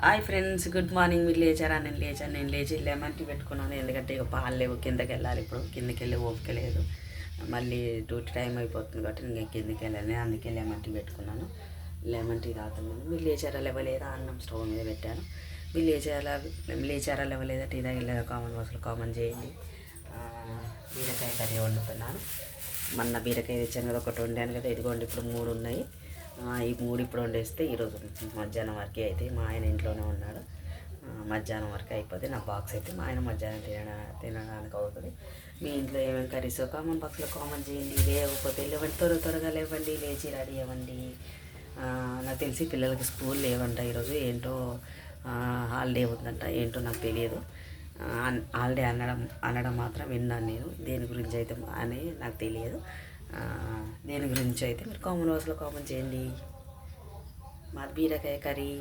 Hi friends, good morning. మీరు లేచారా? నేను లేచి లెమన్ టీ పెట్టుకున్నాను. ఎందుకంటే ఇక పాలు లేవు, కిందకి వెళ్ళాలి. ఇప్పుడు కిందకి వెళ్ళి ఓపిక లేదు. మళ్ళీ డ్యూటీ టైం అయిపోతుంది కాబట్టి నేను కిందకి వెళ్ళాలి. అందుకే లెమన్ టీ పెట్టుకున్నాను. లెమన్ టీ తాగుతున్నాను. మీరు లేచారా లేవలేదా? అన్నం స్టవ్ మీద పెట్టాను. మీరు లేచారా లేవలేదా? టీ తాగలేదా? కామెంట్ చేయండి. బీరకాయ కర్రీ వండుతున్నాను. మొన్న బీరకాయ తెచ్చాను కదా, ఒకటి వండాను కదా, ఇదిగోండి ఇప్పుడు 3 ఉన్నాయి. ఈ 3 ఇప్పుడు వండేస్తే ఈరోజు మధ్యాహ్నం వరకు అయితే మా ఆయన ఇంట్లోనే ఉన్నాడు. మధ్యాహ్నం వరకు అయిపోతే నా బాక్స్ అయితే మా ఆయన మధ్యాహ్నం తినడానికి అవుతుంది. మీ ఇంట్లో ఏమేమి కర్రీస్ కామెంట్ బాక్స్లో కామెంట్ చేయండి. లేకపోతే లేవండి, త్వరగా లేవండి, లేచి రెడీ అవ్వండి. నాకు తెలిసి పిల్లలకి స్కూల్ లేవంట ఈరోజు. ఏంటో హాలిడే ఉందంట, ఏంటో నాకు తెలియదు. హాలిడే అనడం మాత్రం విన్నాను నేను. దేని గురించి అయితే అని నాకు తెలియదు. దేని గురించి అయితే మీరు కామెంట్ బాక్స్లో కామెంట్ చేయండి. మాది బీరకాయ కర్రీ.